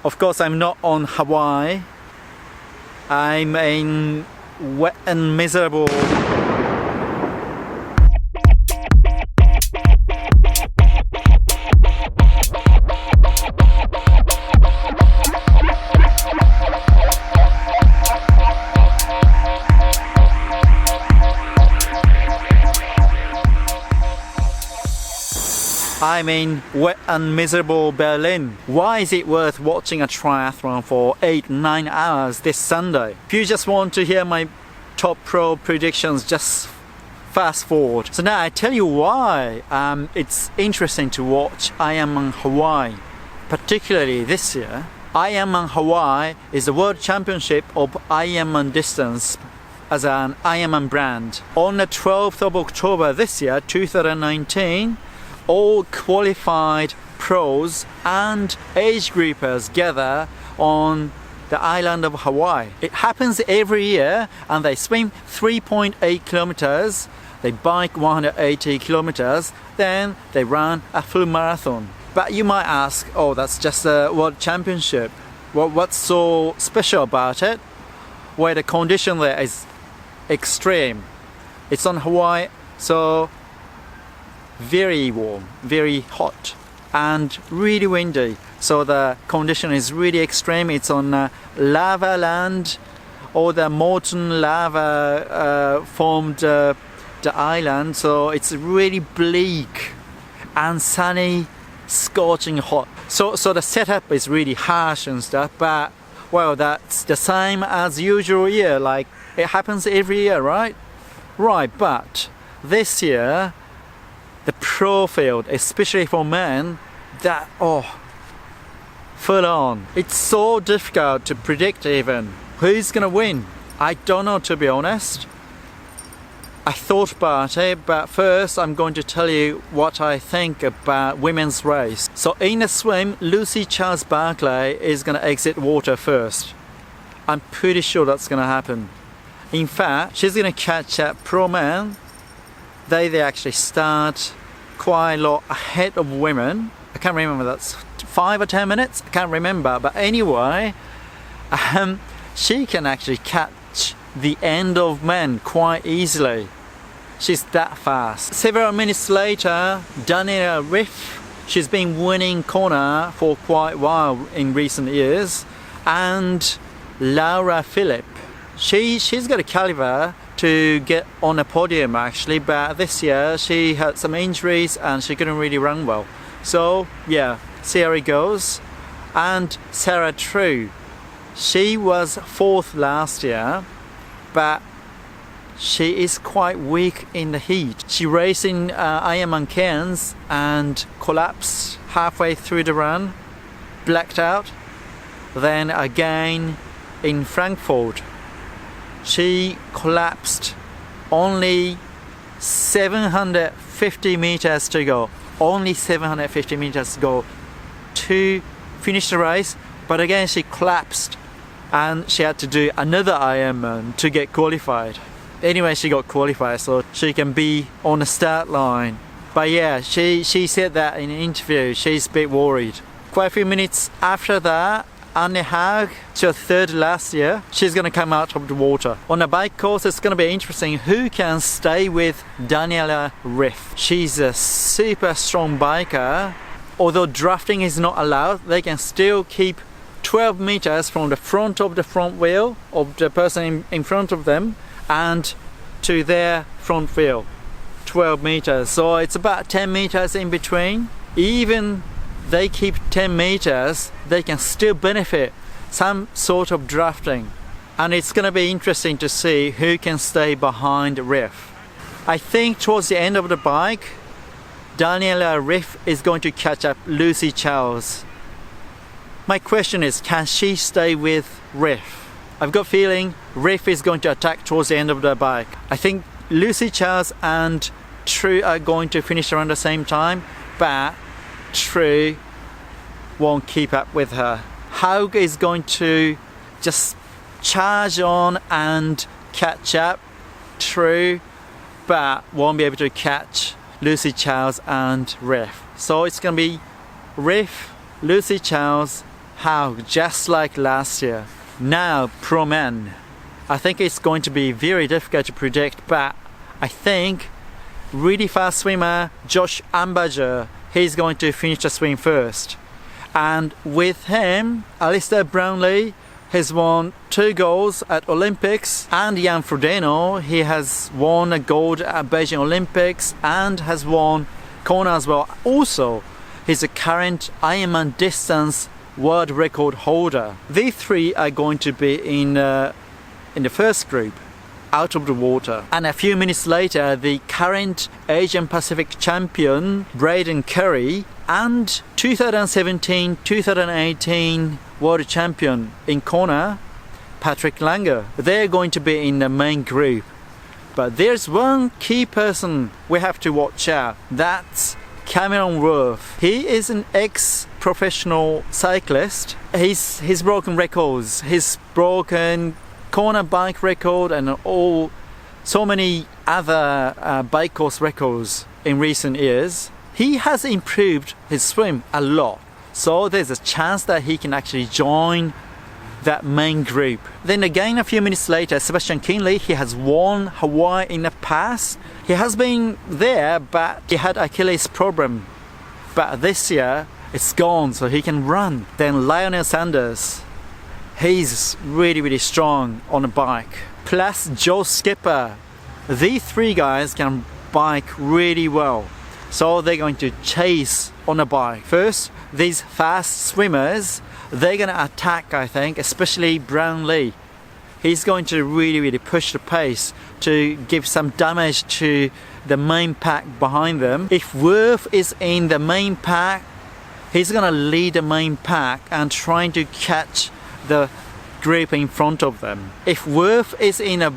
Of course, I'm not on Hawaii. I'm in wet and miserable. I'm in wet and miserable Berlin. Why is it worth watching a triathlon for 8-9 hours this Sunday? If you just want to hear my top pro predictions, just fast forward. So now I tell you why it's interesting to watch Ironman Hawaii, particularly this year. Ironman Hawaii is the World Championship of Ironman distance as an Ironman brand. On the 12th of October this year, 2019, all qualified pros and age groupers gather on the island of Hawaii. It happens every year, and they swim 3.8 kilometers, they bike 180 kilometers, then they run a full marathon. But you might ask, oh, that's just a World Championship. Well, what's so special about it? Well, the condition there is extreme. It's on Hawaii, so very warm, very hot, and really windy. So the condition is really extreme. It's on lava land, or the molten lava formed the island. So it's really bleak and sunny, scorching hot. So the setup is really harsh and stuff. But well, that's the same as usual year. Like it happens every year, right? Right. But this year, the pro field, especially for men, that full on. It's so difficult to predict even who's gonna win. I don't know, to be honest. I thought about it, but first I'm going to tell you what I think about women's race. So in the swim, Lucy Charles-Barclay is gonna exit water first. I'm pretty sure that's gonna happen. In fact, she's gonna catch up pro men. They actually start quite a lot ahead of women. I can't remember, that's 5 or 10 minutes, I can't remember, but anyway, she can actually catch the end of men quite easily. She's that fast. Several minutes later, Daniela Ryf, she's been winning Kona for quite a while in recent years, and Philipp, she's got a caliber to get on a podium actually, but this year she had some injuries and she couldn't really run well. So yeah, see how it goes. And Sarah True, she was 4th last year, but she is quite weak in the heat. She raced in Ironman Cairns and collapsed halfway through the run, blacked out. Then again in Frankfurt, she collapsed. Only 750 meters to go. Only 750 meters to go to finish the race. But again, she collapsed and she had to do another Ironman to get qualified. Anyway, she got qualified so she can be on the start line. But yeah, she said that in an interview, she's a bit worried. Quite a few minutes after that, Haug, she was 3rd last year, she's going to come out of the water. On a bike course, it's going to be interesting who can stay with Daniela Ryf. She's a super strong biker. Although drafting is not allowed, they can still keep 12 meters from the front of the front wheel of the person in front of them and to their front wheel. 12 meters. So it's about 10 meters in between. Even they keep 10 meters, they can still benefit some sort of drafting. And it's going to be interesting to see who can stay behind Ryf. I think towards the end of the bike, Daniela Ryf is going to catch up Lucy Charles. My question is, can she stay with Ryf? I've got a feeling Ryf is going to attack towards the end of the bike. I think Lucy Charles and True are going to finish around the same time, but True won't keep up with her. Haug is going to just charge on and catch up True, but won't be able to catch Lucy Charles and Ryf. So it's going to be Ryf, Lucy Charles, Haug, just like last year. Now, pro men. I think it's going to be very difficult to predict, but I think really fast swimmer Josh Amberger, he's going to finish the swim first. And with him, Alister Brownlee has won 2 golds at Olympics, and Jan Frodeno, he has won a gold at Beijing Olympics and has won Kona as well. Also, he's a current Ironman distance world record holder. These 3 are going to be in the first group, out of the water. And a few minutes later, the current Asian Pacific champion Braden Currie and 2017-2018 world champion in Kona Lange, they're going to be in the main group. But there's one key person we have to watch out. That's Wurf. He is an ex-professional cyclist. He's broken records. He's broken Kona bike record and so many other bike course records in recent years. He has improved his swim a lot, so there's a chance that he can actually join that main group. Then again, a few minutes later, Sebastian Kienle, he has won Hawaii in the past. He has been there, but he had Achilles problem. But this year, it's gone, so he can run. Then Lionel Sanders, he's really strong on a bike. Plus Joe Skipper. These 3 guys can bike really well. So they're going to chase on a bike. First, these fast swimmers, they're going to attack, I think, especially Brownlee. He's going to really push the pace to give some damage to the main pack behind them. If Wurf is in the main pack, he's going to lead the main pack and trying to catch the group in front of them. If Wurf is in a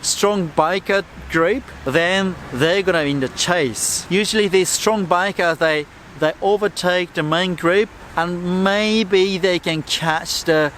strong biker group, then they're gonna be in the chase. Usually these strong bikers, they overtake the main group and maybe they can catch the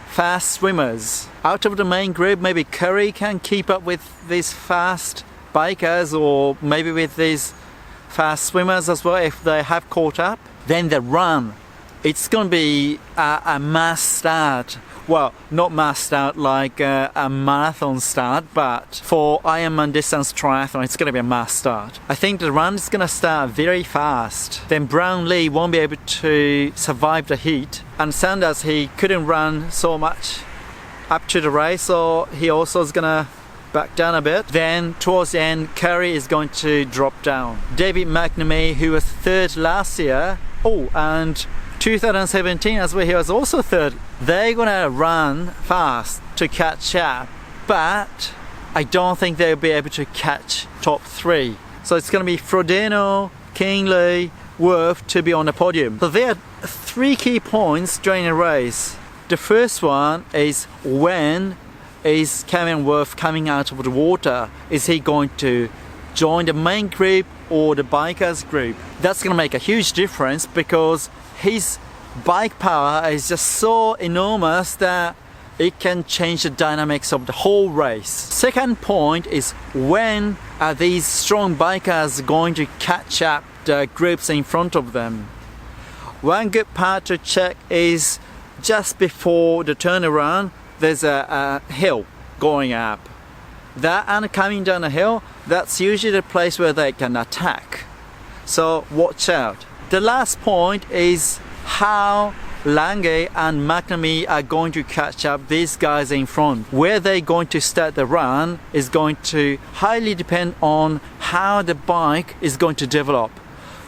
fast swimmers. Out of the main group, maybe Currie can keep up with these fast bikers or maybe with these fast swimmers as well if they have caught up. Then the run, it's gonna be a mass start. Well, not mass start like a marathon start, but for Ironman distance triathlon, it's going to be a mass start. I think the run is going to start very fast. Then Brownlee won't be able to survive the heat. And Sanders, he couldn't run so much up to the race, so he also is going to back down a bit. Then towards the end, Currie is going to drop down. David McNamee, who was 3rd last year, and 2017 as well, he was also 3rd. They're gonna run fast to catch up, but I don't think they'll be able to catch top 3. So it's gonna be Frodeno, Kienle, Wurf to be on the podium. So there are 3 key points during the race. The first one is, when is Wurf coming out of the water? Is he going to join the main group or the bikers group? That's gonna make a huge difference because his bike power is just so enormous that it can change the dynamics of the whole race. Second point is, when are these strong bikers going to catch up the groups in front of them? One good part to check is just before the turnaround, there's a hill going up. That and coming down a hill, that's usually the place where they can attack. So watch out. The last point is how Lange and McNamee are going to catch up these guys in front. Where they're going to start the run is going to highly depend on how the bike is going to develop.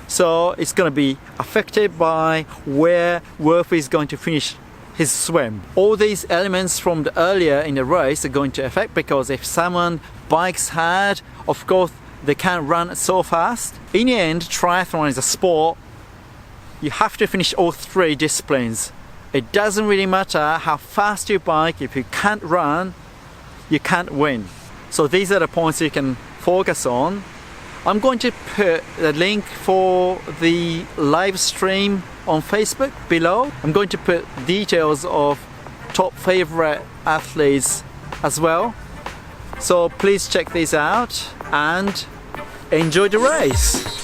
So it's going to be affected by where Wurf is going to finish his swim. All these elements from the earlier in the race are going to affect, because if someone bikes hard, of course they can't run so fast. In the end, triathlon is a sport. You have to finish all 3 disciplines. It doesn't really matter how fast you bike, if you can't run, you can't win. So these are the points you can focus on. I'm going to put the link for the live stream on Facebook below. I'm going to put details of top favorite athletes as well. So please check these out and enjoy the race.